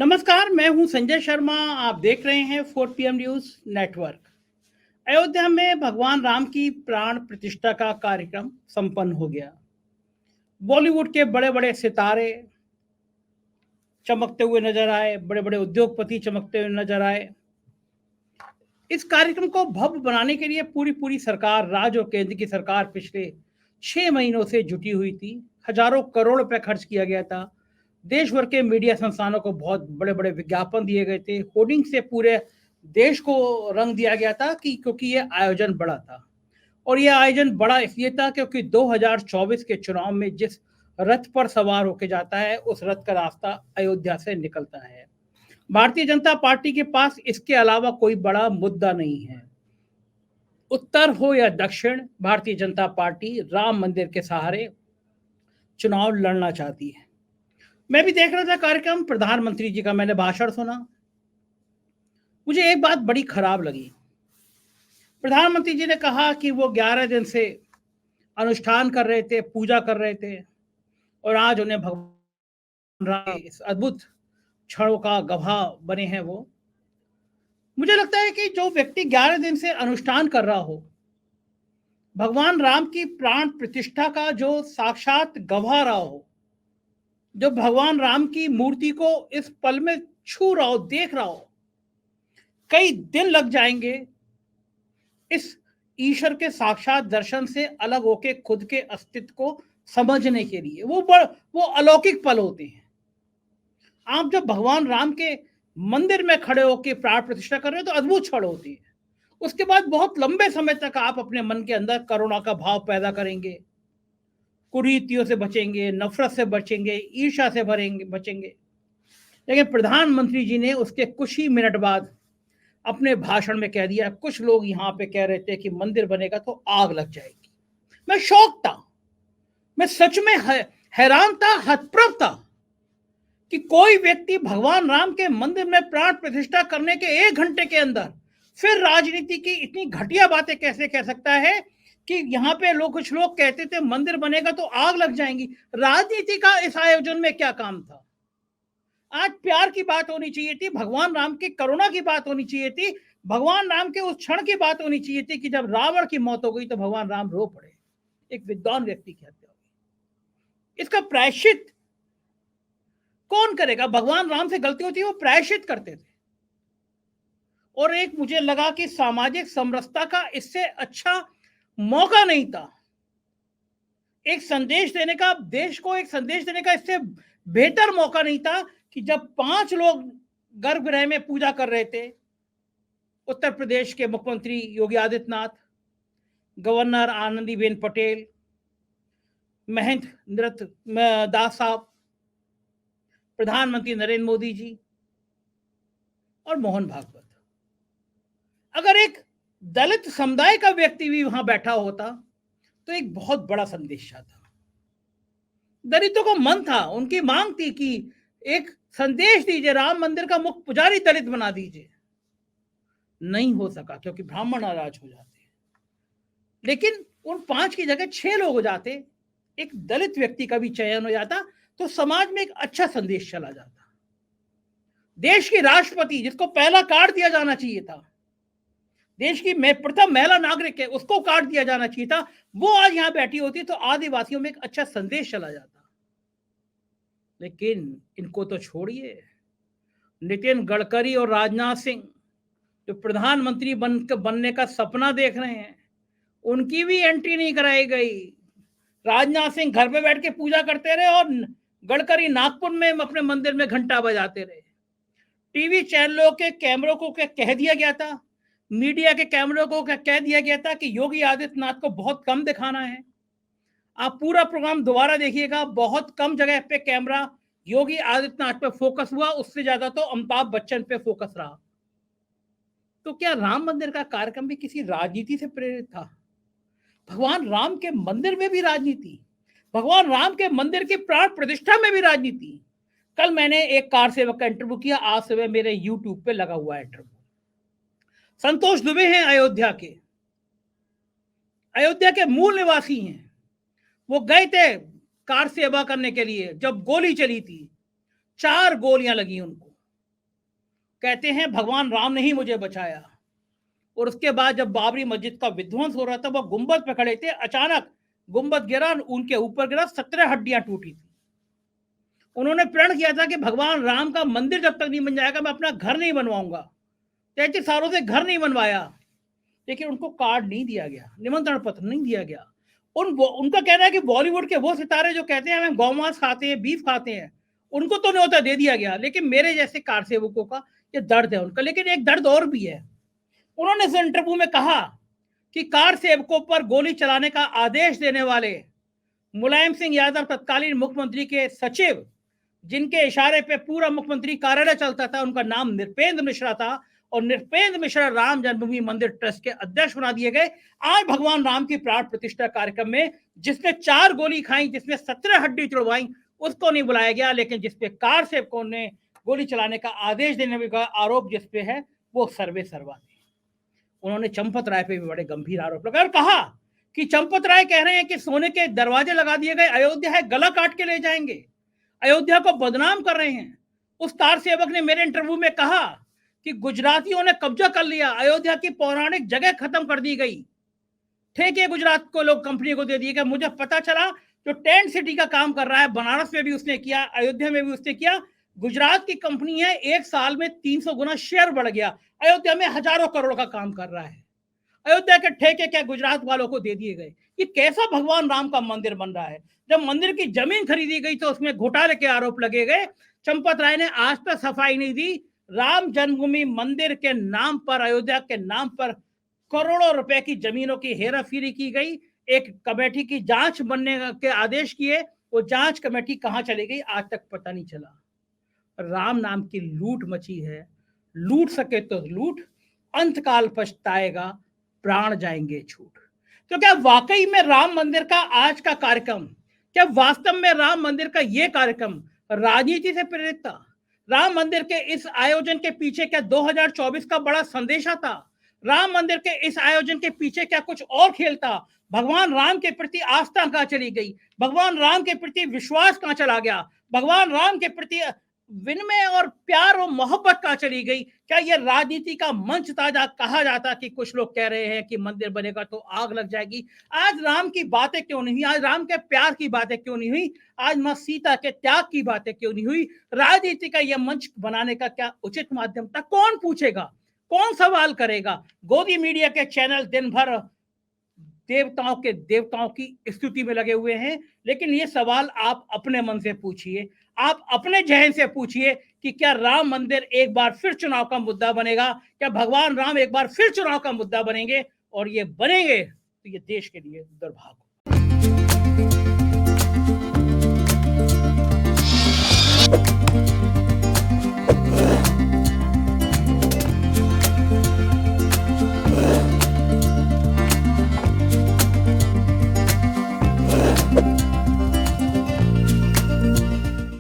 नमस्कार, मैं हूं संजय शर्मा। आप देख रहे हैं 4 पीएम न्यूज नेटवर्क। अयोध्या में भगवान राम की प्राण प्रतिष्ठा का कार्यक्रम संपन्न हो गया। बॉलीवुड के बड़े बड़े सितारे चमकते हुए नजर आए, बड़े बड़े उद्योगपति चमकते हुए नजर आए। इस कार्यक्रम को भव्य बनाने के लिए पूरी पूरी सरकार, राज्य और केंद्र की सरकार पिछले 6 महीनों से जुटी हुई थी। हजारों करोड़ रुपए खर्च किया गया था। देश भर के मीडिया संस्थानों को बहुत बड़े बड़े विज्ञापन दिए गए थे। होर्डिंग से पूरे देश को रंग दिया गया था क्योंकि ये आयोजन बड़ा था। और यह आयोजन बड़ा इसलिए था क्योंकि 2024 के चुनाव में जिस रथ पर सवार होकर जाता है, उस रथ का रास्ता अयोध्या से निकलता है। भारतीय जनता पार्टी के पास इसके अलावा कोई बड़ा मुद्दा नहीं है। उत्तर हो या दक्षिण, भारतीय जनता पार्टी राम मंदिर के सहारे चुनाव लड़ना चाहती है। मैं भी देख रहा था कार्यक्रम, प्रधानमंत्री जी का मैंने भाषण सुना। मुझे एक बात बड़ी खराब लगी। प्रधानमंत्री जी ने कहा कि वो 11 दिन से अनुष्ठान कर रहे थे, पूजा कर रहे थे, और आज उन्हें भगवान राम के इस अद्भुत क्षणों का गवाह बने हैं वो। मुझे लगता है कि जो व्यक्ति 11 दिन से अनुष्ठान कर रहा हो, भगवान राम की प्राण प्रतिष्ठा का जो साक्षात गवाह रहा हो, जो भगवान राम की मूर्ति को इस पल में छू रहा हो, देख रहा हो, कई दिन लग जाएंगे इस ईश्वर के साक्षात दर्शन से अलग होके खुद के अस्तित्व को समझने के लिए। वो अलौकिक पल होते हैं। आप जब भगवान राम के मंदिर में खड़े होकर प्राण प्रतिष्ठा कर रहे हो तो अद्भुत क्षण होती है। उसके बाद बहुत लंबे समय तक आप अपने मन के अंदर करुणा का भाव पैदा करेंगे, कुरीतियों से बचेंगे, नफरत से बचेंगे, ईर्ष्या से बचेंगे। लेकिन प्रधानमंत्री जी ने उसके कुछ ही मिनट बाद अपने भाषण में कह दिया, कुछ लोग यहाँ पे कह रहे थे कि मंदिर बनेगा तो आग लग जाएगी। मैं शॉक था, मैं सच में हैरान था, हतप्रभ था कि कोई व्यक्ति भगवान राम के मंदिर में प्राण प्रतिष्ठा करने के 1 घंटे के अंदर फिर राजनीति की इतनी घटिया बातें कैसे कह सकता है कि यहाँ पे कुछ लोग कहते थे मंदिर बनेगा तो आग लग जाएंगी। राजनीति का इस आयोजन में क्या काम था? आज प्यार की बात होनी चाहिए थी, भगवान राम की करुणा की बात होनी चाहिए थी, भगवान राम के उस क्षण की बात होनी चाहिए थी कि जब रावण की मौत हो गई तो भगवान राम रो पड़े, एक विद्वान व्यक्ति की हत्या हुई। इसका प्रायश्चित कौन करेगा? भगवान राम से गलती होती है, वो प्रायश्चित करते थे। और एक मुझे लगा कि सामाजिक समरसता का इससे अच्छा मौका नहीं था। एक संदेश देने का, देश को एक संदेश देने का इससे बेहतर मौका नहीं था कि जब 5 लोग गर्भगृह में पूजा कर रहे थे, उत्तर प्रदेश के मुख्यमंत्री योगी आदित्यनाथ, गवर्नर आनंदीबेन पटेल, महेंद्र नाथ दास साहब, प्रधानमंत्री नरेंद्र मोदी जी और मोहन भागवत। अगर एक दलित समुदाय का व्यक्ति भी वहां बैठा होता तो एक बहुत बड़ा संदेश आता। दलितों को मन था, उनकी मांग थी कि एक संदेश दीजिए, राम मंदिर का मुख्य पुजारी दलित बना दीजिए। नहीं हो सका क्योंकि ब्राह्मण नाराज हो जाते। लेकिन उन 5 की जगह 6 लोग हो जाते, एक दलित व्यक्ति का भी चयन हो जाता तो समाज में एक अच्छा संदेश चला जाता। देश की राष्ट्रपति, जिसको पहला कार्ड दिया जाना चाहिए था, देश की प्रथम महिला नागरिक है, उसको कार्ड दिया जाना चाहिए था, वो आज यहां बैठी होती तो आदिवासियों में एक अच्छा संदेश चला जाता। लेकिन इनको तो छोड़िए, नितिन गडकरी और राजनाथ सिंह जो प्रधानमंत्री बनने का सपना देख रहे हैं, उनकी भी एंट्री नहीं कराई गई। राजनाथ सिंह घर पे बैठ के पूजा करते रहे और गडकरी नागपुर में अपने मंदिर में घंटा बजाते रहे। टीवी चैनलों के कैमरों को कह दिया गया था, मीडिया के कैमरों को कह दिया गया था कि योगी आदित्यनाथ को बहुत कम दिखाना है। आप पूरा प्रोग्राम दोबारा देखिएगा, बहुत कम जगह पे कैमरा योगी आदित्यनाथ पे फोकस हुआ, उससे ज्यादा तो अमिताभ बच्चन पे फोकस रहा। तो क्या राम मंदिर का कार्यक्रम भी किसी राजनीति से प्रेरित था? भगवान राम के मंदिर में भी राजनीति, भगवान राम के मंदिर की प्राण प्रतिष्ठा में भी राजनीति। कल मैंने एक कार सेवक का इंटरव्यू किया, आज सुबह मेरे यूट्यूब पे लगा हुआ है इंटरव्यू। संतोष दुबे हैं, अयोध्या के मूल निवासी हैं। वो गए थे कार सेवा करने के लिए, जब गोली चली थी, 4 गोलियां लगी उनको। कहते हैं भगवान राम ने ही मुझे बचाया। और उसके बाद जब बाबरी मस्जिद का विध्वंस हो रहा था, वो गुंबद पे खड़े थे, अचानक गुंबद गिरा, उनके ऊपर गिरा, 17 हड्डियां टूटी थी। उन्होंने प्रण किया था कि भगवान राम का मंदिर जब तक नहीं बन जाएगा मैं अपना घर नहीं बनवाऊंगा। 33 सालों से घर नहीं बनवाया, लेकिन उनको कार्ड नहीं दिया गया, निमंत्रण पत्र नहीं दिया गया। उनका कहना है कि बॉलीवुड के वो सितारे जो कहते हैं हम गौमांस खाते हैं, बीफ खाते हैं, उनको तो न्योता दे दिया गया, लेकिन मेरे जैसे कार सेवकों का ये दर्द है उनका। लेकिन एक दर्द और भी है। उन्होंने इस इंटरव्यू में कहा कि कार सेवकों पर गोली चलाने का आदेश देने वाले मुलायम सिंह यादव तत्कालीन मुख्यमंत्री के सचिव, जिनके इशारे पे पूरा मुख्यमंत्री कार्यालय चलता था, उनका नाम नृपेंद्र मिश्रा था, और नृपेंद्र मिश्रा राम जन्मभूमि मंदिर ट्रस्ट के अध्यक्ष बना दिए गए। आज भगवान राम की प्राण प्रतिष्ठा कार्यक्रम में जिसने 4 गोली खाई, जिसने 17 हड्डी तोड़वाई, उसको नहीं बुलाया गया, लेकिन जिसपे कार सेवकों ने गोली चलाने का आदेश देने का आरोप जिसपे है, वो सर्वे सर्वा थे। उन्होंने चंपत राय पे भी बड़े गंभीर आरोप लगाए और कहा कि चंपत राय कह रहे हैं कि सोने के दरवाजे लगा दिए गए, अयोध्या है, गला काट के ले जाएंगे, अयोध्या को बदनाम कर रहे हैं। उस कार सेवक ने मेरे इंटरव्यू में कहा कि गुजरातियों ने कब्जा कर लिया, अयोध्या की पौराणिक जगह खत्म कर दी गई, ठेके गुजरात को लोग कंपनी को दे दिए गए। मुझे पता चला जो टेंट सिटी का काम कर रहा है, बनारस में भी उसने किया, अयोध्या में भी उसने किया, गुजरात की कंपनी है, 1 साल में 300 गुना शेयर बढ़ गया, अयोध्या में हजारों करोड़ का काम कर रहा है। अयोध्या के ठेके क्या गुजरात वालों को दे दिए गए। ये कैसा भगवान राम का मंदिर बन रहा है। जब मंदिर की जमीन खरीदी गई तो उसमें घोटाले के आरोप लगे गए। चंपत राय ने आज तक सफाई नहीं दी। राम जन्मभूमि मंदिर के नाम पर, अयोध्या के नाम पर करोड़ों रुपए की जमीनों की हेराफेरी की गई। एक कमेटी की जांच बनने के आदेश किए, वो जांच कमेटी कहां चली गई आज तक पता नहीं चला। राम नाम की लूट मची है, लूट सके तो लूट, अंतकाल पछताएगा, प्राण जाएंगे छूट। तो क्या वाकई में राम मंदिर का आज का कार्यक्रम, क्या वास्तव में राम मंदिर का यह कार्यक्रम राजनीति से प्रेरित था? राम मंदिर के इस आयोजन के पीछे क्या 2024 का बड़ा संदेशा था? राम मंदिर के इस आयोजन के पीछे क्या कुछ और खेल था? भगवान राम के प्रति आस्था कहां चली गई? भगवान राम के प्रति विश्वास कहां चला गया? भगवान राम के प्रति विनम्र और प्यार और मोहब्बत कहां चली गई? क्या यह राजनीति का मंच ताजा कहा जाता कि कुछ लोग कह रहे हैं कि मंदिर बनेगा तो आग लग जाएगी? आज राम की बातें क्यों नहीं हुई? आज राम के प्यार की बातें क्यों नहीं हुई? आज मां सीता के त्याग की बातें क्यों नहीं हुई? राजनीति का यह मंच बनाने का क्या उचित माध्यम था? कौन पूछेगा, कौन सवाल करेगा? गोदी मीडिया के चैनल दिन भर देवताओं की स्तुति में लगे हुए हैं, लेकिन ये सवाल आप अपने मन से पूछिए, आप अपने जहन से पूछिए कि क्या राम मंदिर एक बार फिर चुनाव का मुद्दा बनेगा? क्या भगवान राम एक बार फिर चुनाव का मुद्दा बनेंगे? और ये बनेंगे तो ये देश के लिए दुर्भाग्य।